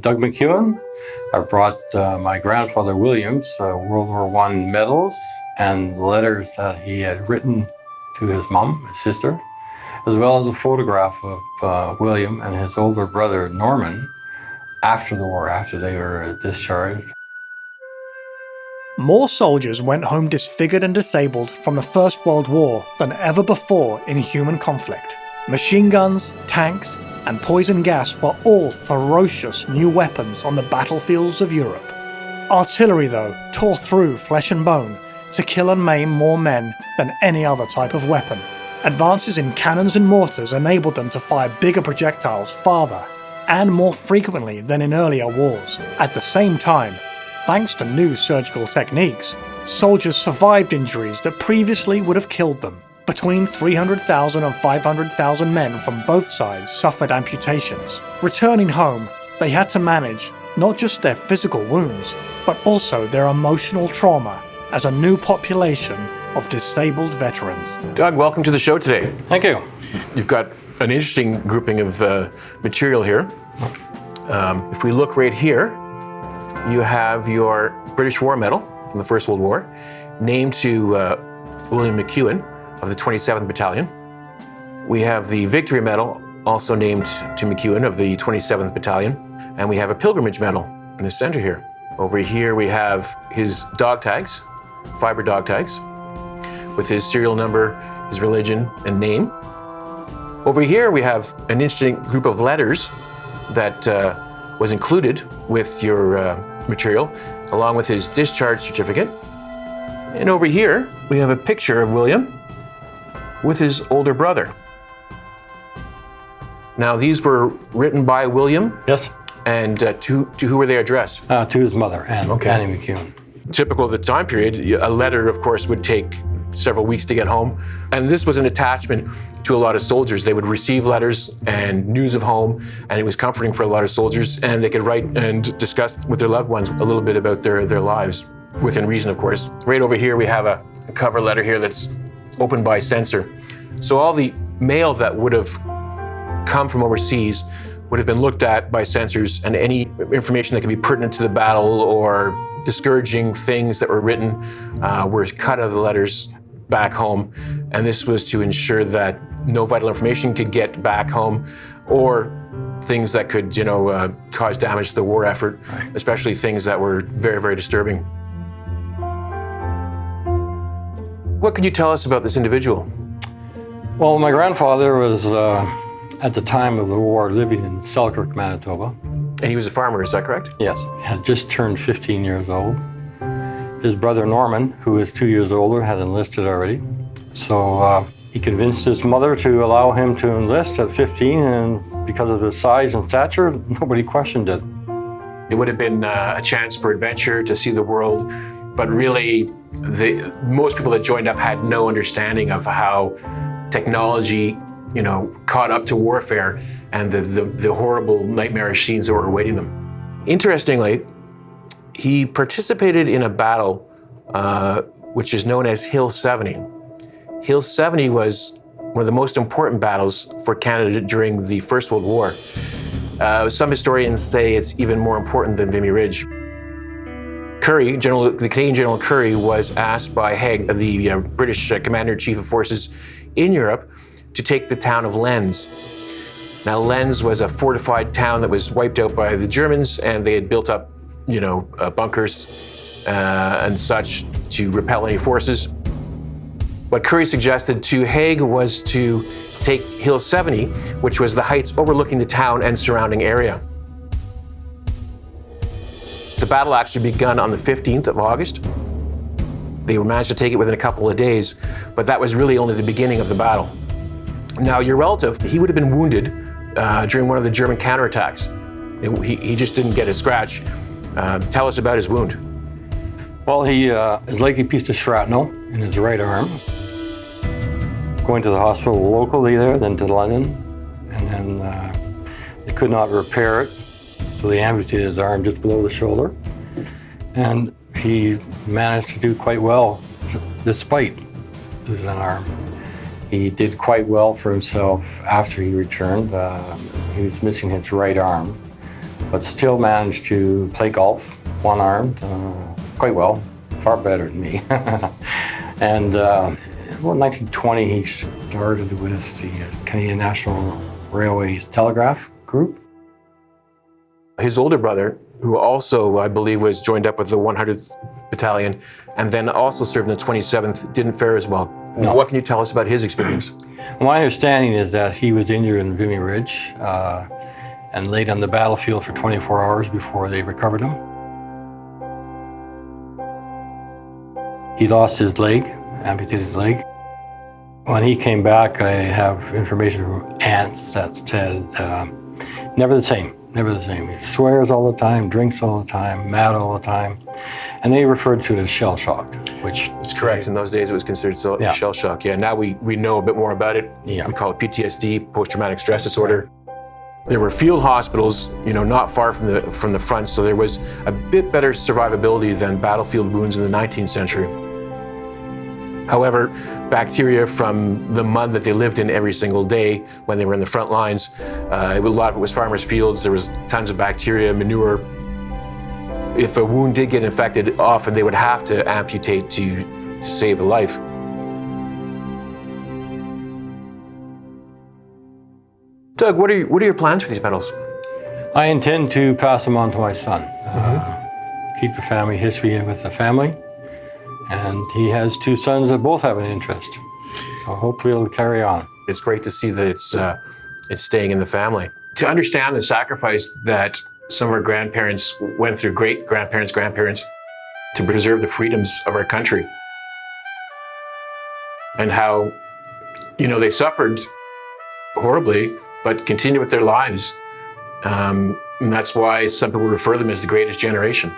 Doug McEwen. I brought my grandfather William's World War I medals and letters that he had written to his mom, his sister, as well as a photograph of William and his older brother Norman after the war, after they were discharged. More soldiers went home disfigured and disabled from the First World War than ever before in human conflict. Machine guns, tanks, and poison gas were all ferocious new weapons on the battlefields of Europe. Artillery, though, tore through flesh and bone to kill and maim more men than any other type of weapon. Advances in cannons and mortars enabled them to fire bigger projectiles farther and more frequently than in earlier wars. At the same time, thanks to new surgical techniques, soldiers survived injuries that previously would have killed them. Between 300,000 and 500,000 men from both sides suffered amputations. Returning home, they had to manage not just their physical wounds, but also their emotional trauma as a new population of disabled veterans. Doug, welcome to the show today. Thank you. You've got an interesting grouping of material here. If we look right here, you have your British War Medal from the First World War, named to William McEwen of the 27th Battalion. We have the Victory Medal, also named to McEwen of the 27th Battalion. And we have a Pilgrimage Medal in the center here. Over here we have his dog tags, fiber dog tags, with his serial number, his religion, and name. Over here we have an interesting group of letters that was included with your material, along with his discharge certificate. And over here, we have a picture of William with his older brother. Now, these were written by William? Yes. And to who were they addressed? To his mother, Annie McEwen. Typical of the time period, a letter, of course, would take several weeks to get home. And this was an attachment to a lot of soldiers. They would receive letters and news of home, and it was comforting for a lot of soldiers, and they could write and discuss with their loved ones a little bit about their lives, within reason, of course. Right over here, we have a cover letter here that's opened by censor. So all the mail that would have come from overseas would have been looked at by censors, and any information that could be pertinent to the battle or discouraging things that were written were cut out of the letters back home. And this was to ensure that no vital information could get back home, or things that could, cause damage to the war effort, especially things that were very, very disturbing. What can you tell us about this individual? Well, my grandfather was, at the time of the war, living in Selkirk, Manitoba. And he was a farmer, is that correct? Yes, he had just turned 15 years old. His brother Norman, who is 2 years older, had enlisted already. So he convinced his mother to allow him to enlist at 15, and because of his size and stature, nobody questioned it. It would have been a chance for adventure, to see the world, but really, most people that joined up had no understanding of how technology, caught up to warfare and the horrible, nightmarish scenes that were awaiting them. Interestingly, he participated in a battle which is known as Hill 70. Hill 70 was one of the most important battles for Canada during the First World War. Some historians say it's even more important than Vimy Ridge. Currie, the Canadian General Currie, was asked by Haig, the British Commander-in-Chief of Forces in Europe, to take the town of Lens. Now, Lens was a fortified town that was wiped out by the Germans, and they had built up, bunkers and such to repel any forces. What Currie suggested to Haig was to take Hill 70, which was the heights overlooking the town and surrounding area. The battle actually begun on the 15th of August. They managed to take it within a couple of days, but that was really only the beginning of the battle. Now, your relative, he would have been wounded during one of the German counterattacks. He just didn't get a scratch. Tell us about his wound. Well, he is likely a piece of shrapnel in his right arm. Going to the hospital locally there, then to London, and then they could not repair it, so they amputated his arm just below the shoulder. And he managed to do quite well despite losing an arm. He did quite well for himself after he returned. He was missing his right arm, but still managed to play golf, one-armed, quite well, far better than me. And well, in 1920, he started with the Canadian National Railways Telegraph Group. His older brother, who also, I believe, was joined up with the 100th Battalion and then also served in the 27th, didn't fare as well. No. What can you tell us about his experience? My understanding is that he was injured in Vimy Ridge and laid on the battlefield for 24 hours before they recovered him. He lost his leg, amputated his leg. When he came back, I have information from aunts that said, never the same, never the same. He swears all the time, drinks all the time, mad all the time. And they referred to it as shell-shocked, which... That's correct. In those days, it was considered Yeah. shell shock. Yeah, now we know a bit more about it. Yeah. We call it PTSD, post-traumatic stress disorder. There were field hospitals, not far from the front, so there was a bit better survivability than battlefield wounds in the 19th century. However, bacteria from the mud that they lived in every single day when they were in the front lines, a lot of it was farmers' fields. There was tons of bacteria, manure. If a wound did get infected, often they would have to amputate to save a life. Doug, what are your plans for these medals? I intend to pass them on to my son. Keep the family history with the family. And he has two sons that both have an interest. So hopefully it'll carry on. It's great to see that it's staying in the family. To understand the sacrifice that some of our grandparents went through, great-grandparents, grandparents, to preserve the freedoms of our country. And how, they suffered horribly, but continued with their lives. And that's why some people refer them as the greatest generation.